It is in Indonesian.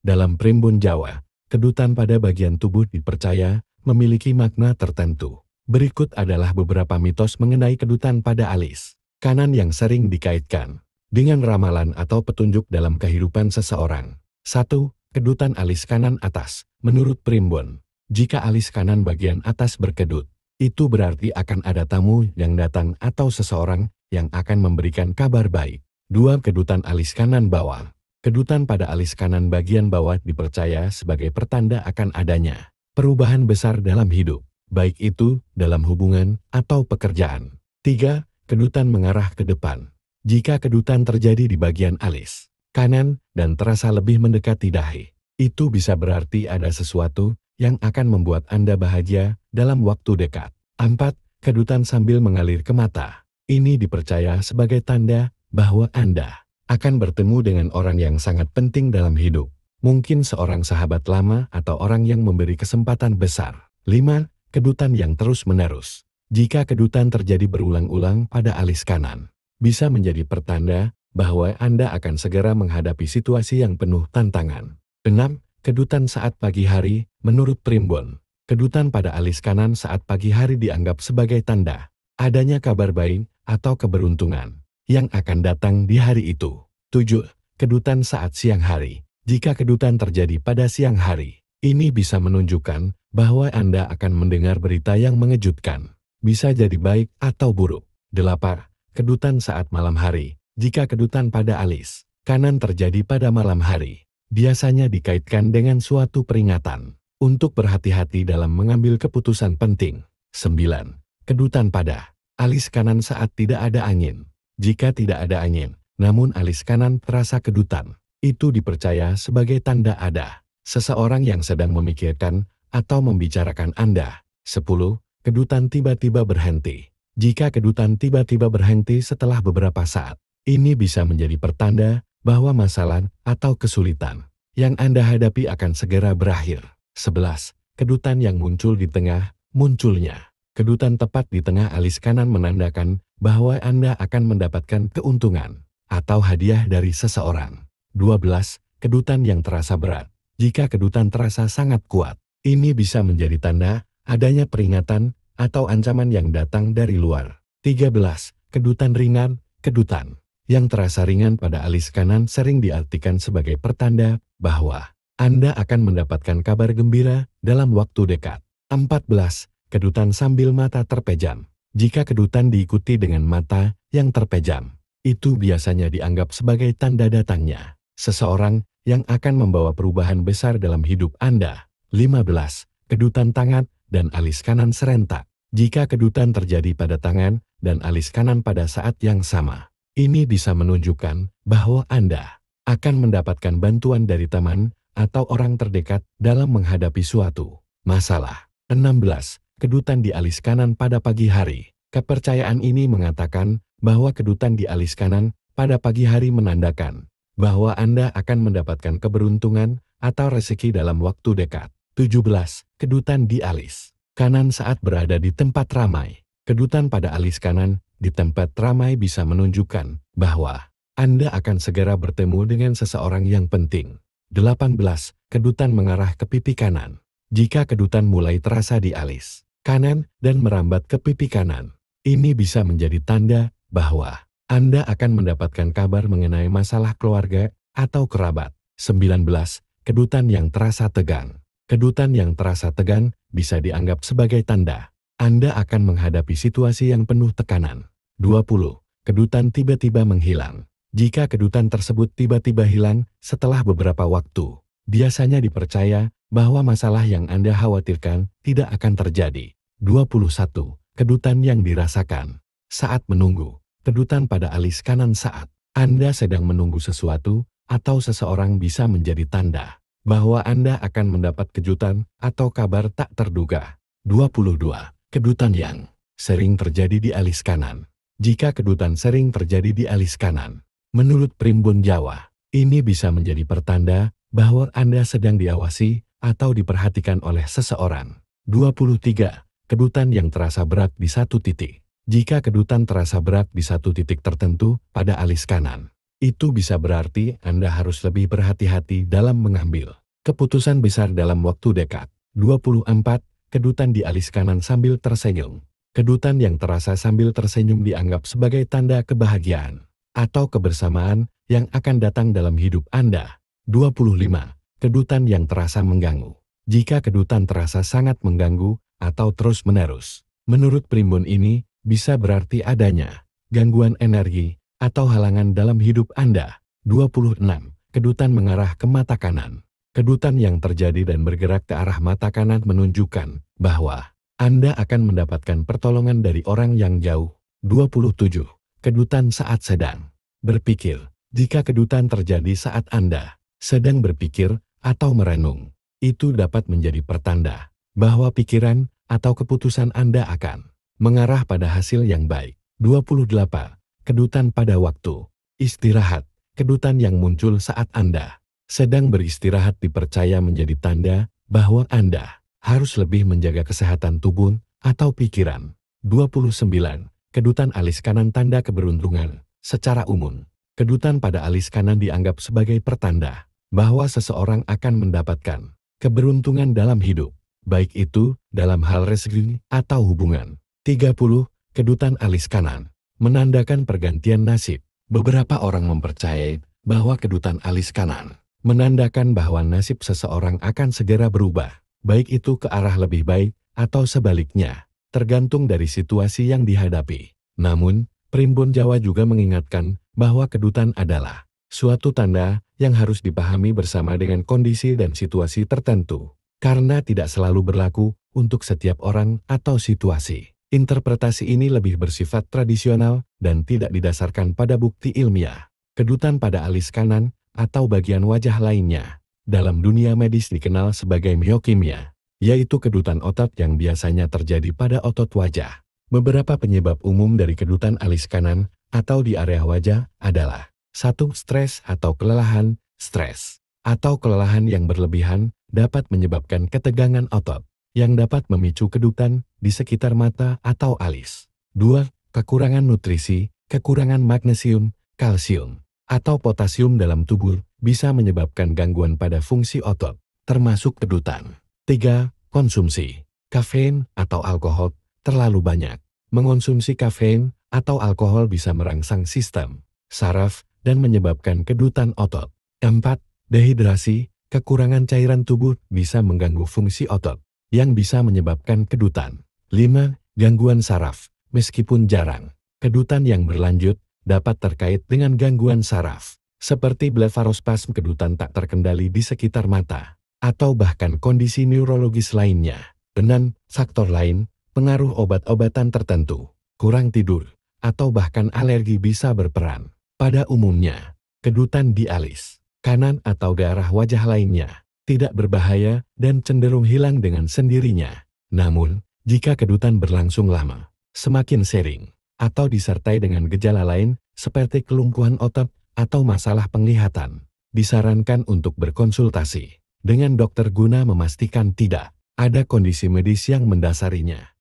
Dalam primbon Jawa, kedutan pada bagian tubuh dipercaya memiliki makna tertentu. Berikut adalah beberapa mitos mengenai kedutan pada alis kanan yang sering dikaitkan dengan ramalan atau petunjuk dalam kehidupan seseorang. 1. Kedutan alis kanan atas. Menurut primbon, jika alis kanan bagian atas berkedut, itu berarti akan ada tamu yang datang atau seseorang yang akan memberikan kabar baik. 2. Kedutan alis kanan bawah. Kedutan pada alis kanan bagian bawah dipercaya sebagai pertanda akan adanya perubahan besar dalam hidup, baik itu dalam hubungan atau pekerjaan. 3. Kedutan mengarah ke depan. Jika kedutan terjadi di bagian alis kanan dan terasa lebih mendekati dahi, itu bisa berarti ada sesuatu yang akan membuat Anda bahagia dalam waktu dekat. 4. Kedutan sambil mengalir ke mata. Ini dipercaya sebagai tanda bahwa Anda akan bertemu dengan orang yang sangat penting dalam hidup. Mungkin seorang sahabat lama atau orang yang memberi kesempatan besar. 5. Kedutan yang terus-menerus. Jika kedutan terjadi berulang-ulang pada alis kanan, bisa menjadi pertanda bahwa Anda akan segera menghadapi situasi yang penuh tantangan. 6. Kedutan saat pagi hari. Menurut primbon, kedutan pada alis kanan saat pagi hari dianggap sebagai tanda adanya kabar baik atau keberuntungan yang akan datang di hari itu. 7. Kedutan saat siang hari. Jika kedutan terjadi pada siang hari, ini bisa menunjukkan bahwa Anda akan mendengar berita yang mengejutkan. Bisa jadi baik atau buruk. 8. Kedutan saat malam hari. Jika kedutan pada alis kanan terjadi pada malam hari, biasanya dikaitkan dengan suatu peringatan untuk berhati-hati dalam mengambil keputusan penting. 9. Kedutan pada alis kanan saat tidak ada angin. Jika tidak ada angin, namun alis kanan terasa kedutan, itu dipercaya sebagai tanda ada seseorang yang sedang memikirkan atau membicarakan Anda. 10. Kedutan tiba-tiba berhenti. Jika kedutan tiba-tiba berhenti setelah beberapa saat, ini bisa menjadi pertanda bahwa masalah atau kesulitan yang Anda hadapi akan segera berakhir. 11. Kedutan yang muncul di tengah munculnya. Kedutan tepat di tengah alis kanan menandakan bahwa Anda akan mendapatkan keuntungan atau hadiah dari seseorang. 12. Kedutan yang terasa berat. Jika kedutan terasa sangat kuat, ini bisa menjadi tanda adanya peringatan atau ancaman yang datang dari luar. 13. Kedutan ringan. Kedutan yang terasa ringan pada alis kanan sering diartikan sebagai pertanda bahwa Anda akan mendapatkan kabar gembira dalam waktu dekat. 14. Kedutan sambil mata terpejam. Jika kedutan diikuti dengan mata yang terpejam, itu biasanya dianggap sebagai tanda datangnya seseorang yang akan membawa perubahan besar dalam hidup Anda. 15. Kedutan tangan dan alis kanan serentak. Jika kedutan terjadi pada tangan dan alis kanan pada saat yang sama, ini bisa menunjukkan bahwa Anda akan mendapatkan bantuan dari teman atau orang terdekat dalam menghadapi suatu masalah. 16. Kedutan di alis kanan pada pagi hari. Kepercayaan ini mengatakan bahwa kedutan di alis kanan pada pagi hari menandakan bahwa Anda akan mendapatkan keberuntungan atau rezeki dalam waktu dekat. 17. Kedutan di alis kanan saat berada di tempat ramai. Kedutan pada alis kanan di tempat ramai bisa menunjukkan bahwa Anda akan segera bertemu dengan seseorang yang penting. 18. Kedutan mengarah ke pipi kanan. Jika kedutan mulai terasa di alis kanan dan merambat ke pipi kanan, ini bisa menjadi tanda bahwa Anda akan mendapatkan kabar mengenai masalah keluarga atau kerabat. 19. Kedutan yang terasa tegang. Kedutan yang terasa tegang bisa dianggap sebagai tanda Anda akan menghadapi situasi yang penuh tekanan. 20. Kedutan tiba-tiba menghilang. Jika kedutan tersebut tiba-tiba hilang setelah beberapa waktu, biasanya dipercaya bahwa masalah yang Anda khawatirkan tidak akan terjadi. 21. Kedutan yang dirasakan saat menunggu. Kedutan pada alis kanan saat Anda sedang menunggu sesuatu atau seseorang bisa menjadi tanda bahwa Anda akan mendapat kejutan atau kabar tak terduga. 22. Kedutan yang sering terjadi di alis kanan. Jika kedutan sering terjadi di alis kanan, menurut primbon Jawa, ini bisa menjadi pertanda bahwa Anda sedang diawasi atau diperhatikan oleh seseorang. 23. Kedutan yang terasa berat di satu titik. Jika kedutan terasa berat di satu titik tertentu pada alis kanan, Itu bisa berarti Anda harus lebih berhati-hati dalam mengambil keputusan besar dalam waktu dekat. 24. Kedutan di alis kanan sambil tersenyum. Kedutan yang terasa sambil tersenyum dianggap sebagai tanda kebahagiaan atau kebersamaan yang akan datang dalam hidup Anda. 25. Kedutan yang terasa mengganggu. Jika kedutan terasa sangat mengganggu atau terus-menerus, menurut primbon ini bisa berarti adanya gangguan energi atau halangan dalam hidup Anda. 26. Kedutan mengarah ke mata kanan. Kedutan yang terjadi dan bergerak ke arah mata kanan menunjukkan bahwa Anda akan mendapatkan pertolongan dari orang yang jauh. 27. Kedutan saat sedang berpikir. Jika kedutan terjadi saat Anda sedang berpikir atau merenung, itu dapat menjadi pertanda bahwa pikiran atau keputusan Anda akan mengarah pada hasil yang baik. 28. Kedutan pada waktu istirahat. Kedutan yang muncul saat Anda sedang beristirahat dipercaya menjadi tanda bahwa Anda harus lebih menjaga kesehatan tubuh atau pikiran. 29. Kedutan alis kanan tanda keberuntungan. Secara umum, kedutan pada alis kanan dianggap sebagai pertanda bahwa seseorang akan mendapatkan keberuntungan dalam hidup, baik itu dalam hal rezeki atau hubungan. 30. Kedutan alis kanan menandakan pergantian nasib. Beberapa orang mempercayai bahwa kedutan alis kanan menandakan bahwa nasib seseorang akan segera berubah, baik itu ke arah lebih baik atau sebaliknya, tergantung dari situasi yang dihadapi. Namun, Primbon Jawa juga mengingatkan bahwa kedutan adalah suatu tanda yang harus dipahami bersama dengan kondisi dan situasi tertentu, karena tidak selalu berlaku untuk setiap orang atau situasi. Interpretasi ini lebih bersifat tradisional dan tidak didasarkan pada bukti ilmiah. Kedutan pada alis kanan atau bagian wajah lainnya dalam dunia medis dikenal sebagai myokimia, yaitu kedutan otot yang biasanya terjadi pada otot wajah. Beberapa penyebab umum dari kedutan alis kanan atau di area wajah adalah 1. Stres atau kelelahan. Stres atau kelelahan yang berlebihan dapat menyebabkan ketegangan otot yang dapat memicu kedutan di sekitar mata atau alis. 2. Kekurangan nutrisi, kekurangan magnesium, kalsium, atau potasium dalam tubuh bisa menyebabkan gangguan pada fungsi otot, termasuk kedutan. 3. Konsumsi kafein atau alkohol terlalu banyak. Mengonsumsi kafein atau alkohol bisa merangsang sistem saraf dan menyebabkan kedutan otot. 4. Dehidrasi, kekurangan cairan tubuh bisa mengganggu fungsi otot yang bisa menyebabkan kedutan. 5. Gangguan saraf. Meskipun jarang, kedutan yang berlanjut dapat terkait dengan gangguan saraf, seperti blefarospasm, kedutan tak terkendali di sekitar mata, atau bahkan kondisi neurologis lainnya. 6. Faktor lain, pengaruh obat-obatan tertentu, kurang tidur, atau bahkan alergi bisa berperan. Pada umumnya, kedutan di alis kanan atau daerah wajah lainnya tidak berbahaya dan cenderung hilang dengan sendirinya. Namun, jika kedutan berlangsung lama, semakin sering, atau disertai dengan gejala lain seperti kelumpuhan otot atau masalah penglihatan, disarankan untuk berkonsultasi dengan dokter guna memastikan tidak ada kondisi medis yang mendasarinya.